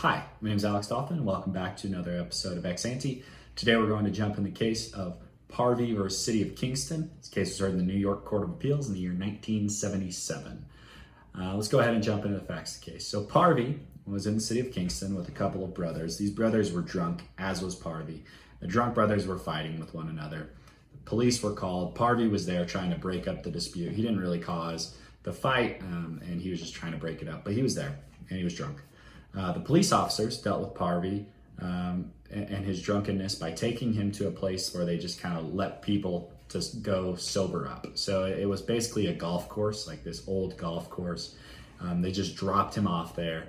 Hi, my name is Alex Dolphin, and welcome back to another episode of Ex Ante. Today we're going to jump in the case of Parvi versus City of Kingston. This case was heard in the New York Court of Appeals in the year 1977. Let's go ahead and jump into the facts of the case. So Parvi was in the City of Kingston with a couple of brothers. These brothers were drunk, as was Parvi. The drunk brothers were fighting with one another. The police were called. Parvi was there trying to break up the dispute. He didn't really cause the fight, and he was just trying to break it up, but he was there, and he was drunk. The police officers dealt with Parvi and his drunkenness by taking him to a place where they just kind of let people just go sober up. So it was basically a golf course, like this old golf course. They just dropped him off there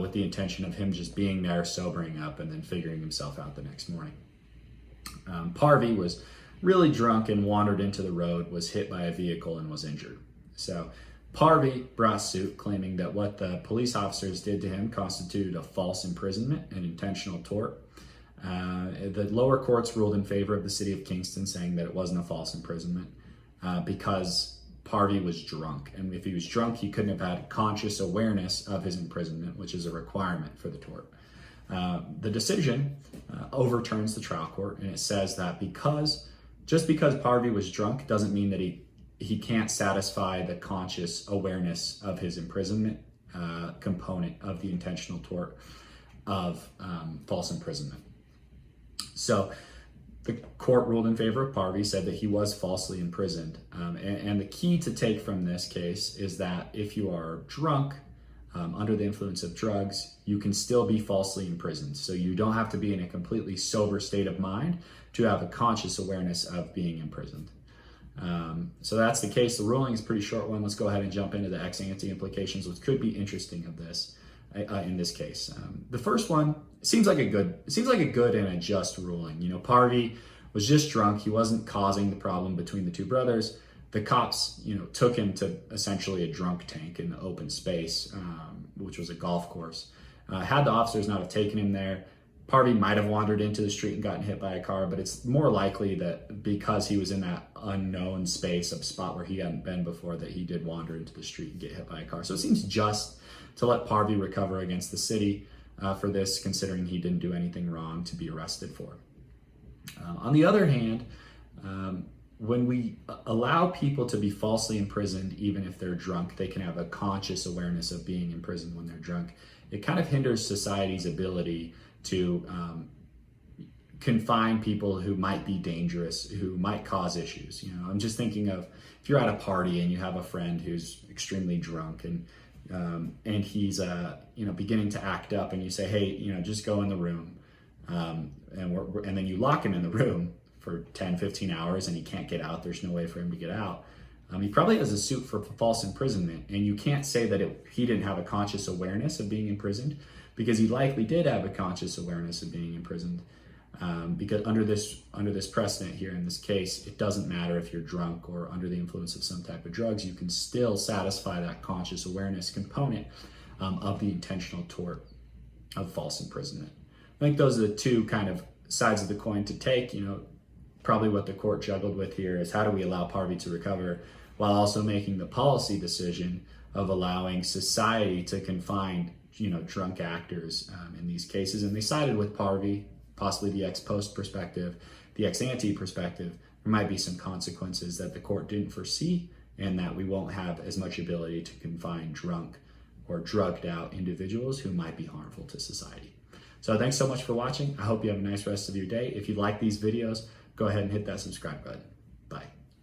with the intention of him just being there, sobering up, and then figuring himself out the next morning. Parvi was really drunk and wandered into the road, was hit by a vehicle, and was injured. So Parvi brought suit claiming that what the police officers did to him constituted a false imprisonment and intentional tort. The lower courts ruled in favor of the City of Kingston, saying that it wasn't a false imprisonment because Parvi was drunk. And if he was drunk, he couldn't have had conscious awareness of his imprisonment, which is a requirement for the tort. The decision overturns the trial court, and it says that just because Parvi was drunk doesn't mean that he can't satisfy the conscious awareness of his imprisonment component of the intentional tort of false imprisonment. So the court ruled in favor of Parvi, said that he was falsely imprisoned. And the key to take from this case is that if you are drunk under the influence of drugs, you can still be falsely imprisoned. So you don't have to be in a completely sober state of mind to have a conscious awareness of being imprisoned. So that's the case. The ruling is a pretty short one. Let's go ahead and jump into the ex ante implications, which could be interesting of this in this case. The first one seems like a good and a just ruling. You know, Parvi was just drunk. He wasn't causing the problem between the two brothers. The cops, took him to essentially a drunk tank in the open space, which was a golf course. Had the officers not have taken him there, Parvi might have wandered into the street and gotten hit by a car, but it's more likely that because he was in that unknown space, a spot where he hadn't been before, that he did wander into the street and get hit by a car. So it seems just to let Parvi recover against the city for this, considering he didn't do anything wrong to be arrested for. On the other hand, when we allow people to be falsely imprisoned, even if they're drunk, they can have a conscious awareness of being imprisoned when they're drunk. It kind of hinders society's ability to confine people who might be dangerous, who might cause issues. I'm just thinking of if you're at a party and you have a friend who's extremely drunk and he's beginning to act up, and you say, hey, just go in the room, and then you lock him in the room for 10, 15 hours and he can't get out. There's no way for him to get out. He probably has a suit for false imprisonment, and you can't say that he didn't have a conscious awareness of being imprisoned, because he likely did have a conscious awareness of being imprisoned. Because under this precedent here in this case, it doesn't matter if you're drunk or under the influence of some type of drugs, you can still satisfy that conscious awareness component of the intentional tort of false imprisonment. I think those are the two kind of sides of the coin to take. Probably what the court juggled with here is how do we allow Parvi to recover while also making the policy decision of allowing society to confine drunk actors in these cases. And they sided with Parvi, possibly the ex post perspective, the ex ante perspective. There might be some consequences that the court didn't foresee, and that we won't have as much ability to confine drunk or drugged out individuals who might be harmful to society. So thanks so much for watching. I hope you have a nice rest of your day. If you like these videos, go ahead and hit that subscribe button.